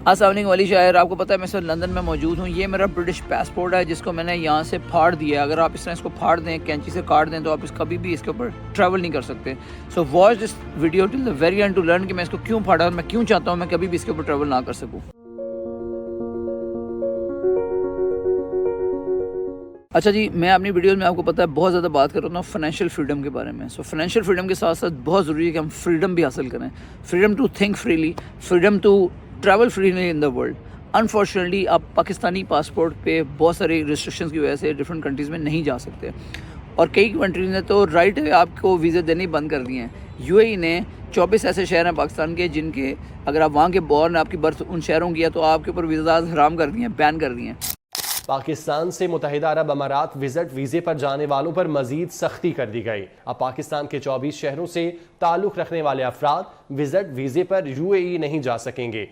السلام علیکم ولی شاعر، آپ کو پتہ ہے میں اس وقت لندن میں موجود ہوں. یہ میرا برٹش پاسپورٹ ہے جس کو میں نے یہاں سے پھاڑ دیا ہے. اگر آپ اس طرح اس کو پھاڑ دیں، کینچی سے کاٹ دیں، تو آپ کبھی بھی اس کے اوپر ٹریول نہیں کر سکتے. So watch this video till the very end to learn کہ میں اس کو کیوں پھاڑا اور میں کیوں چاہتا ہوں میں کبھی بھی اس کے اوپر ٹریول نہ کر سکوں. اچھا جی، میں اپنی ویڈیوز میں آپ کو پتہ ہے بہت زیادہ بات کر رہا ہوں فائنینشیل فریڈم کے بارے میں. سو فائنینشیل فریڈم کے ساتھ ساتھ بہت ضروری ہے کہ ہم فریڈم بھی حاصل کریں. Freedom to think freely, freedom to travel freely in the world. Unfortunately آپ پاکستانی پاسپورٹ پہ بہت ساری ریسٹرکشنز کی وجہ سے ڈفرینٹ کنٹریز میں نہیں جا سکتے، اور کئی کنٹریز نے تو رائٹ آپ کو ویزے دینے بند کر دیے ہیں. یو اے ای نے 24 ایسے شہر ہیں پاکستان کے جن کے اگر آپ وہاں کے بورن آپ کی برتھ ان شہروں کی ہے تو آپ کے اوپر ویزاز حرام کر دیے ہیں، بین کر دیے ہیں. پاکستان سے متحدہ عرب امارات وزٹ پر جانے والوں پر مزید سختی کر دی گئی. اب پاکستان کے 24 شہروں سے تعلق رکھنے والے افراد ویزے پر یو اے ای نہیں جا سکیں گے.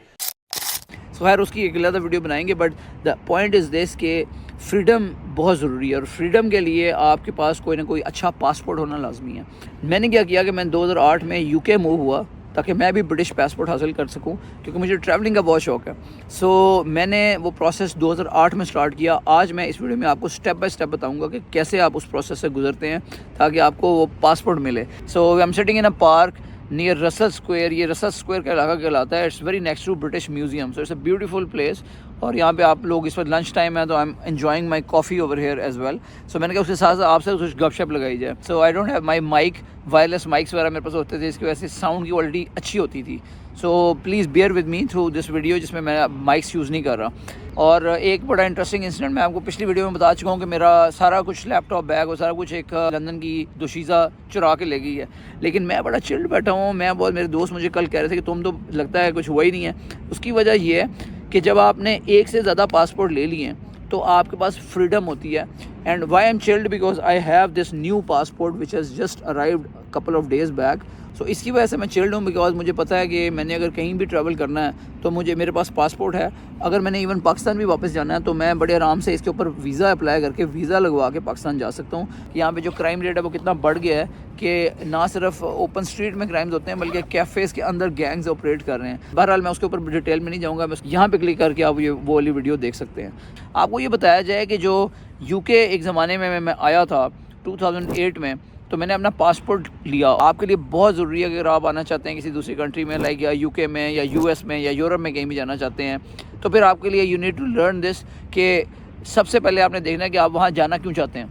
خیر اس کی ایک علیحدہ ویڈیو بنائیں گے، بٹ دا پوائنٹ از دس کہ فریڈم بہت ضروری ہے، اور فریڈم کے لیے آپ کے پاس کوئی نہ کوئی اچھا پاسپورٹ ہونا لازمی ہے. میں نے کیا کہ میں 2008 میں یو کے موو ہوا تاکہ میں بھی برٹش پاسپورٹ حاصل کر سکوں، کیونکہ مجھے ٹریولنگ کا بہت شوق ہے. سو میں نے وہ پروسیس 2008 میں سٹارٹ کیا. آج میں اس ویڈیو میں آپ کو سٹیپ بائی سٹیپ بتاؤں گا کہ کیسے آپ اس پروسیس سے گزرتے ہیں تاکہ آپ کو وہ پاسپورٹ ملے. So I am sitting in a park near Russell Square. یہ رسل اسکوائر کا علاقہ کہلاتا ہے. It's very next to British Museum. So it's a beautiful place, اور یہاں پہ آپ لوگ اس وقت لنچ ٹائم ہے تو I am enjoying my coffee over here as well. So میں نے کہا اس کے ساتھ ساتھ آپ سے کچھ گپ شپ لگائی جائے. So I don't have my mic, wireless mics وغیرہ میرے پاس ہوتے تھے، اس کی وجہ سے ساؤنڈ کی کوالٹی اچھی ہوتی تھی. So please bear with me through this video جس میں مائکس یوز نہیں کر رہا. اور ایک بڑا انٹرسٹنگ انسیڈنٹ میں آپ کو پچھلی ویڈیو میں بتا چکا ہوں کہ میرا سارا کچھ لیپ ٹاپ بیگ اور سارا کچھ ایک لندن کی دوشیزہ چرا کے لے گئی ہے. لیکن میں بڑا چلڈ بیٹھا ہوں. میرے دوست مجھے کل کہہ رہے تھے کہ تم تو لگتا ہے کچھ ہوا ہی نہیں ہے. اس کی وجہ یہ ہے کہ جب آپ نے ایک سے زیادہ پاسپورٹ لے لیے ہیں تو آپ کے پاس فریڈم ہوتی ہے. And why I'm chilled because I have this new passport which has just arrived couple of days back. So اس کی وجہ سے میں چلڈ ہوں بیکاز مجھے پتہ ہے کہ میں نے اگر کہیں بھی ٹریول کرنا ہے تو میرے پاس پاسپورٹ ہے. اگر میں نے ایون پاکستان بھی واپس جانا ہے تو میں بڑے آرام سے اس کے اوپر ویزا اپلائی کر کے ویزا لگوا کے پاکستان جا سکتا ہوں. یہاں پہ جو کرائم ریٹ ہے وہ کتنا بڑھ گیا ہے کہ نہ صرف اوپن اسٹریٹ میں کرائمز ہوتے ہیں بلکہ کیفیز کے اندر گینگز آپریٹ کر رہے ہیں. بہرحال میں اس کے اوپر ڈیٹیل میں نہیں جاؤں گا، بس یہاں پہ کلک کر کے آپ وہ والی ویڈیو دیکھ سکتے ہیں. آپ کو یہ بتایا جائے کہ جو یو کے ایک زمانے میں آیا تھا 2008 میں، تو میں نے اپنا پاسپورٹ لیا. آپ کے لیے بہت ضروری ہے اگر آپ آنا چاہتے ہیں کسی دوسری کنٹری میں، لائک یا یو کے میں یا یو ایس میں یا یورپ میں کہیں بھی جانا چاہتے ہیں، تو پھر آپ کے لیے you need to learn this کہ سب سے پہلے آپ نے دیکھنا ہے کہ آپ وہاں جانا کیوں چاہتے ہیں.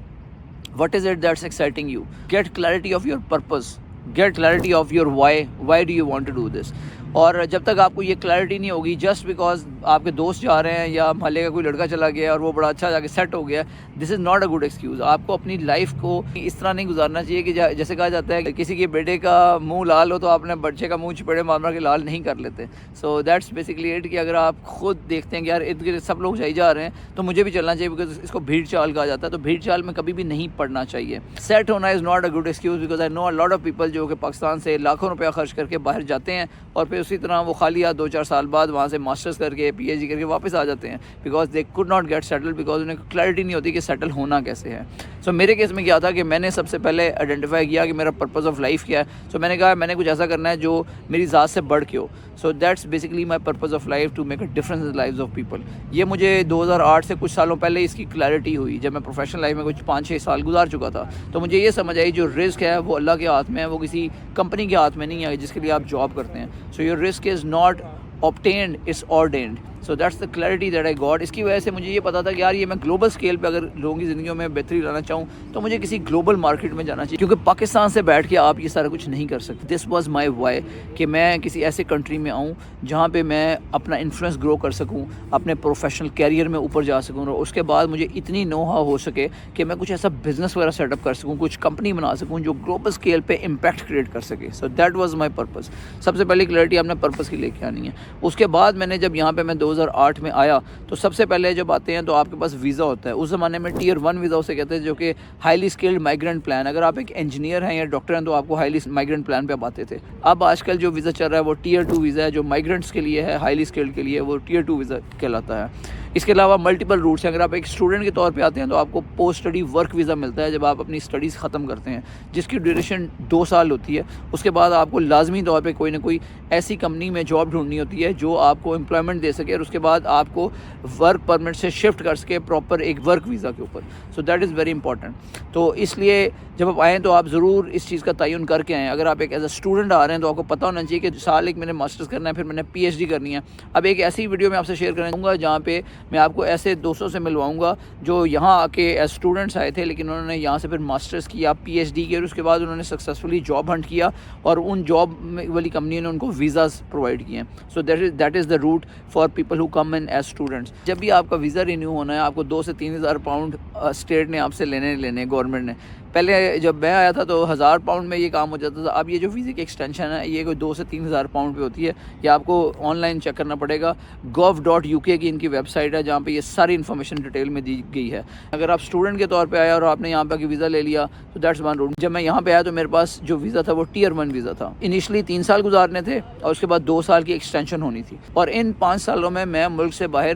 What is it that's exciting you? Get clarity of your purpose. Get clarity of your why. Why do you want to do this? اور جب تک آپ کو یہ کلیئرٹی نہیں ہوگی جسٹ بیکاز آپ کے دوست جا رہے ہیں یا محلے کا کوئی لڑکا چلا گیا اور وہ بڑا اچھا جا کے سیٹ ہو گیا، this is not a good excuse. آپ کو اپنی لائف کو اس طرح نہیں گزارنا چاہیے کہ جیسے کہا جاتا ہے کہ کسی کے بیٹے کا منہ لال ہو تو آپ نے بچے کا منہ چپیڑے مار کے لال نہیں کر لیتے. سو دیٹس بیسکلی اٹ کہ اگر آپ خود دیکھتے ہیں کہ یار ارد گرد سب لوگ جا رہے ہیں تو مجھے بھی چلنا چاہیے، بیکاز اس کو بھیڑ چال کہا جاتا ہے. تو بھیڑ چال میں کبھی بھی نہیں پڑنا چاہیے. سیٹ ہونا is not a good excuse because I know a lot of people جو کہ پاکستان سے لاکھوں روپیہ خرچ کر کے باہر جاتے ہیں اور پھر اسی طرح وہ خالی 2-4 سال بعد وہاں سے ماسٹرز کر کے پی ایچ ڈی کر کے واپس آ جاتے ہیں because they could not get settle, because انہیں کلیئرٹی نہیں ہوتی کہ سیٹل ہونا کیسے ہے. سو میرے کیس میں کیا تھا کہ میں نے سب سے پہلے آئیڈینٹیفائی کیا کہ میرا پرپز آف لائف کیا ہے. سو میں نے کہا میں نے کچھ ایسا کرنا ہے جو میری ذات سے بڑھ کے ہو. So that's basically my purpose of life to make a difference in lives of people. یہ مجھے 2008 سے کچھ سالوں پہلے اس کی کلیئرٹی ہوئی جب میں پروفیشنل لائف میں کچھ 5-6 سال گزار چکا تھا. تو مجھے یہ سمجھ آئی جو رسک ہے وہ اللہ کے ہاتھ میں ہے، وہ کسی کمپنی کے ہاتھ میں نہیں ہے جس کے لیے آپ جاب کرتے ہیں. So your risk is not obtained, it's ordained. So that's the clarity that I got. اس کی وجہ سے مجھے یہ پتا تھا کہ یار یہ میں گلوبل اسکیل پہ اگر لوگوں کی زندگیوں میں بہتری لانا چاہوں تو مجھے کسی گلوبل مارکیٹ میں جانا چاہیے، کیونکہ پاکستان سے بیٹھ کے آپ یہ سارا کچھ نہیں کر سکتے. دس واز مائی وائی کہ میں کسی ایسے کنٹری میں آؤں جہاں پہ میں اپنا انفلوئنس گرو کر سکوں، اپنے پروفیشنل کیریئر میں اوپر جا سکوں، اور اس کے بعد مجھے اتنی نو ہاؤ ہو سکے کہ میں کچھ ایسا بزنس وغیرہ سیٹ اپ کر سکوں، کچھ کمپنی بنا سکوں جو گلوبل اسکیل پہ امپیکٹ کریٹ کر سکے. So that was my purpose. سب سے پہلی کلیئرٹی آپ نے پرپز کی لے کے آنی ہے. اس کے بعد میں نے جب یہاں پہ میں 2008 میں آیا تو سب سے پہلے جب آتے ہیں تو آپ کے پاس ویزا ہوتا ہے. اس زمانے میں ٹیئر 1 ویزا اسے کہتے ہیں جو کہ ہائیلی اسکلڈ مائیگرنٹ پلان. اگر آپ ایک انجینئر ہیں یا ڈاکٹر ہیں تو آپ کو ہائیلی مائیگرنٹ پلان پہ اب آتے تھے. اب آج کل جو ویزا چل رہا ہے وہ ٹیئر 2 ویزا ہے جو مائیگرنٹس کے لیے ہے، ہائیلی اسکلڈ کے لیے وہ ٹیئر 2 ویزا کہلاتا ہے. اس کے علاوہ ملٹیپل روٹس ہیں. اگر آپ ایک اسٹوڈنٹ کے طور پہ آتے ہیں تو آپ کو پوسٹ اسٹڈی ورک ویزا ملتا ہے جب آپ اپنی اسٹڈیز ختم کرتے ہیں, جس کی ڈیوریشن 2 سال ہوتی ہے. اس کے بعد آپ کو لازمی طور پہ کوئی نہ کوئی ایسی کمپنی میں جاب ڈھونڈنی ہوتی ہے جو آپ کو امپلائمنٹ دے سکے, اور اس کے بعد آپ کو ورک پرمٹ سے شفٹ کر سکے پراپر ایک ورک ویزا کے اوپر. So that is very important. تو اس لیے جب آپ آئیں تو آپ ضرور اس چیز کا تعین کر کے آئیں. اگر آپ ایک ایز اے اسٹوڈنٹ آ رہے ہیں تو آپ کو پتہ ہونا چاہیے کہ سال ایک میں نے ماسٹرز کرنا ہے, پھر میں نے پی ایچ ڈی کرنی ہے. اب ایک ایسی ویڈیو میں آپ سے شیئر کرنا چاہوں گا جہاں پہ میں آپ کو ایسے دوستوں سے ملواؤں گا جو یہاں آ کے ایز اسٹوڈنٹس آئے تھے, لیکن انہوں نے یہاں سے پھر ماسٹرز کیا, پی ایچ ڈی کیا, اور اس کے بعد انہوں نے سکسیزفلی جاب ہنٹ کیا اور ان جاب والی کمپنی نے ان کو ویزاز پرووائڈ کیے ہیں. So that is the root for people who come in as students. جب بھی آپ کا ویزا رینیو ہونا ہے آپ کو 2 سے 3 ہزار پاؤنڈ اسٹیٹ نے آپ سے لینے گورنمنٹ نے. پہلے جب میں آیا تھا تو 1000 پاؤنڈ میں یہ کام ہو جاتا تھا. اب یہ جو ویزے کی ایکسٹینشن ہے یہ کوئی 2 سے 3 ہزار پاؤنڈ پہ ہوتی ہے. یہ آپ کو آن لائن چیک کرنا پڑے گا. gov.uk کی ان کی ویب سائٹ ہے جہاں پہ یہ ساری انفارمیشن ڈیٹیل میں دی گئی ہے. اگر آپ اسٹوڈنٹ کے طور پہ آیا اور آپ نے یہاں پہ ویزا لے لیا تو دیٹس ون روٹ. جب میں یہاں پہ آیا تو میرے پاس جو ویزا تھا وہ ٹیئر 1 ویزا تھا. انیشلی 3 سال گزارنے تھے اور اس کے بعد 2 سال کی ایکسٹینشن ہونی تھی, اور ان 5 سالوں میں ملک سے باہر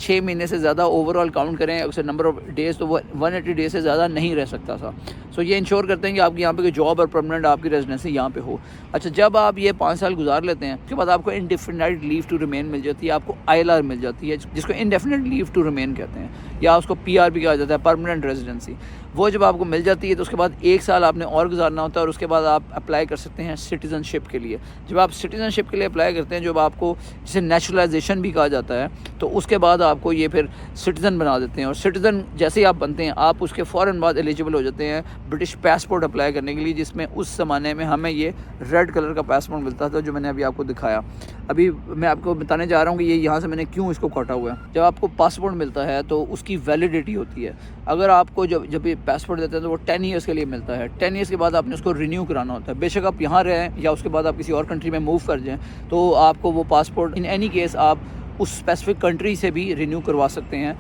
6 مہینے سے زیادہ اوور آل کاؤنٹ کریں اسے نمبر آف ڈیز تو وہ 180 ڈیز سے زیادہ نہیں رہ سکتا تھا. سو یہ انشور کرتے ہیں کہ آپ کی یہاں پہ کوئی جاب اور پرماننٹ آپ کی ریزیڈنسی یہاں پہ ہو. اچھا, جب آپ یہ 5 سال گزار لیتے ہیں اس کے بعد آپ کو انڈیفینائٹ لیو ٹو ریمین مل جاتی ہے, آپ کو ILR مل جاتی ہے جس کو انڈیفینائٹ لیو ٹو ریمین کہتے ہیں, یا اس کو PR بھی کہا جاتا ہے, پرماننٹ ریزیڈنسی. وہ جب آپ کو مل جاتی ہے تو اس کے بعد 1 سال آپ نے اور گزارنا ہوتا ہے, اور اس کے بعد آپ اپلائی کر سکتے ہیں سٹیزن شپ کے لیے. جب آپ سٹیزن شپ کے لیے اپلائی کرتے ہیں, جب آپ کو جسے نیچرلائزیشن بھی کہا جاتا ہے, تو اس کے بعد آپ کو یہ پھر سٹیزن بنا دیتے ہیں. اور سٹیزن جیسے ہی آپ بنتے ہیں آپ اس کے فوراً بعد ایلیجیبل ہو جاتے ہیں برٹش پاسپورٹ اپلائی کرنے کے لیے, جس میں اس زمانے میں ہمیں یہ ریڈ کلر کا پاسپورٹ ملتا تھا جو میں نے ابھی آپ کو دکھایا. ابھی میں آپ کو بتانے جا رہا ہوں کہ یہ یہاں سے میں نے کیوں اس کو کاٹا ہوا ہے. جب آپ کو پاسپورٹ ملتا ہے تو اس کی ویلیڈیٹی ہوتی ہے. اگر آپ کو جب یہ پاسپورٹ دیتے ہیں تو وہ 10 ایئرس کے لیے ملتا ہے. 10 ایئرس کے بعد آپ نے اس کو رینیو کرانا ہوتا ہے. بے شک آپ یہاں رہیں یا اس کے بعد آپ کسی اور کنٹری میں موو کر جائیں تو آپ کو وہ پاسپورٹ ان اینی کیس آپ اس اسپیسیفک کنٹری سے بھی رینیو کروا سکتے ہیں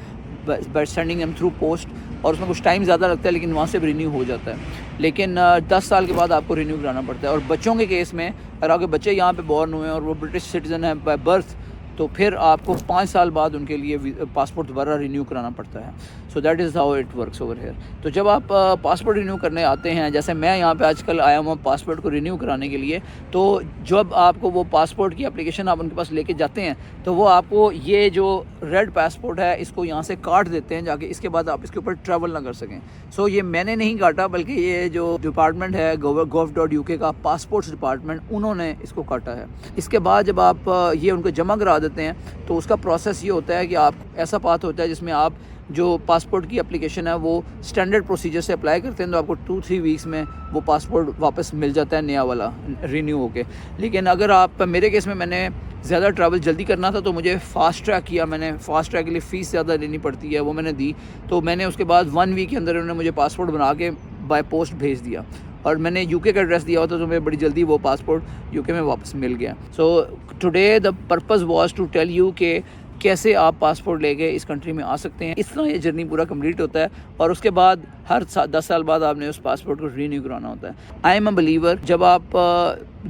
by sending M through post, اور اس میں کچھ ٹائم زیادہ لگتا ہے لیکن وہاں سے بھی رینیو ہو جاتا ہے. لیکن 10 سال کے بعد آپ کو رینیو کرانا پڑتا ہے. اور بچوں کے کیس میں اگر آپ کے بچے یہاں پہ بورن ہوئے ہیں اور وہ برٹش سٹیزن ہیں بائی برتھ, تو پھر آپ کو 5 سال بعد ان کے لیے پاسپورٹ دوبارہ رینیو کرانا پڑتا ہے. So that is how it works over here. تو جب آپ پاسپورٹ رینیو کرنے آتے ہیں, جیسے میں یہاں پہ آج کل آیا ہوں پاسپورٹ کو رینیو کرانے کے لیے, تو جب آپ کو وہ پاسپورٹ کی اپلیکیشن آپ ان کے پاس لے کے جاتے ہیں تو وہ آپ کو یہ جو ریڈ پاسپورٹ ہے اس کو یہاں سے کاٹ دیتے ہیں جا کے, اس کے بعد آپ اس کے اوپر ٹریول نہ کر سکیں. سو یہ میں نے نہیں کاٹا بلکہ یہ جو ڈپارٹمنٹ ہے gov.uk کا پاسپورٹس ڈپارٹمنٹ, انہوں نے اس کو کاٹا ہے. اس کے بعد جب آپ یہ ان کو جمع کرا دیتے ہیں تو اس کا پروسیس یہ ہوتا ہے کہ آپ ایسا پاتھ ہوتا ہے جس میں آپ جو پاسپورٹ کی اپلیکیشن ہے وہ اسٹینڈرڈ پروسیجر سے اپلائی کرتے ہیں تو آپ کو 2-3 ویکس میں وہ پاسپورٹ واپس مل جاتا ہے نیا والا رینیو ہو کے. لیکن اگر آپ میرے کیس میں نے زیادہ ٹریول جلدی کرنا تھا تو مجھے فاسٹ ٹریک کیا. میں نے فاسٹ ٹریک کے لیے فیس زیادہ لینی پڑتی ہے, وہ میں نے دی. تو میں نے اس کے بعد 1 ویک کے اندر انہوں نے مجھے پاسپورٹ بنا کے بائی پوسٹ بھیج دیا, اور میں نے UK کا ایڈریس دیا ہوتا تو مجھے بڑی جلدی وہ پاسپورٹ UK میں واپس مل گیا. So today the purpose was to tell you کہ کیسے آپ پاسپورٹ لے کے اس کنٹری میں آ سکتے ہیں. اس طرح یہ جرنی پورا کمپلیٹ ہوتا ہے, اور اس کے بعد ہر 10 سال بعد آپ نے اس پاسپورٹ کو رینیو کرانا ہوتا ہے. آئی ایم اے بلیور, جب آپ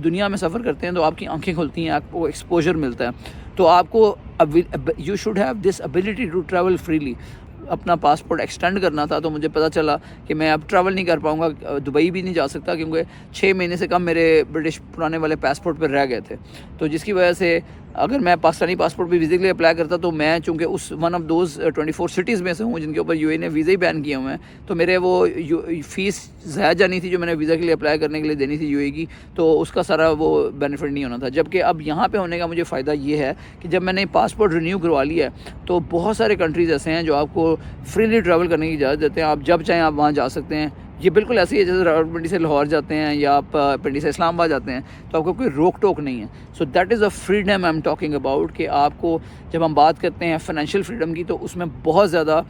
دنیا میں سفر کرتے ہیں تو آپ کی آنکھیں کھلتی ہیں, آپ کو ایکسپوجر ملتا ہے, تو آپ کو you should have this ability to travel freely. اپنا پاسپورٹ ایکسٹینڈ کرنا تھا تو مجھے پتہ چلا کہ میں اب ٹریول نہیں کر پاؤں گا, دبئی بھی نہیں جا سکتا کیونکہ 6 مہینے سے کم میرے برٹش پرانے والے پاسپورٹ پہ رہ گئے تھے. تو جس کی وجہ سے اگر میں پاکستانی پاسپورٹ بھی ویزے کے لیے اپلائی کرتا تو میں چونکہ اس ون آف دوز 24 سٹیز میں سے ہوں جن کے اوپر UAE نے ویزے ہی بین کیے ہوئے ہیں, تو میرے وہ فیس ضائع جانی تھی جو میں نے ویزا کے لیے اپلائی کرنے کے لیے دینی تھی UAE کی, تو اس کا سارا وہ بینیفٹ نہیں ہونا تھا. جبکہ اب یہاں پہ ہونے کا مجھے فائدہ یہ ہے کہ جب میں نے پاسپورٹ رینیو کروا لیا ہے تو بہت سارے کنٹریز ایسے ہیں جو آپ کو فریلی ٹریول کرنے کی اجازت دیتے ہیں. آپ جب چاہیں آپ وہاں جا سکتے ہیں. یہ بالکل ایسی ہے جیسے راولپنڈی سے لاہور جاتے ہیں یا آپ پنڈی سے اسلام آباد جاتے ہیں تو آپ کو کوئی روک ٹوک نہیں ہے. So that is a freedom I am talking about, کہ آپ کو جب ہم بات کرتے ہیں فائنینشیل فریڈم کی تو اس میں بہت زیادہ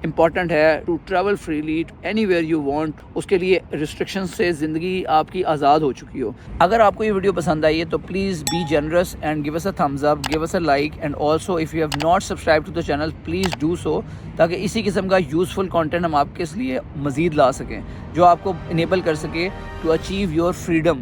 امپورٹنٹ ہے to travel freely anywhere you want. اس کے لیے ریسٹرکشن سے زندگی آپ کی آزاد ہو چکی ہو. اگر آپ کو یہ ویڈیو پسند آئی ہے تو please be generous and give us a thumbs up, give us a like, and also if you have not subscribe to the channel please do so, تاکہ اسی قسم کا یوزفل کانٹینٹ ہم آپ کے لیے مزید لا سکیں جو آپ کو انیبل کر سکے ٹو اچیو یور فریڈم.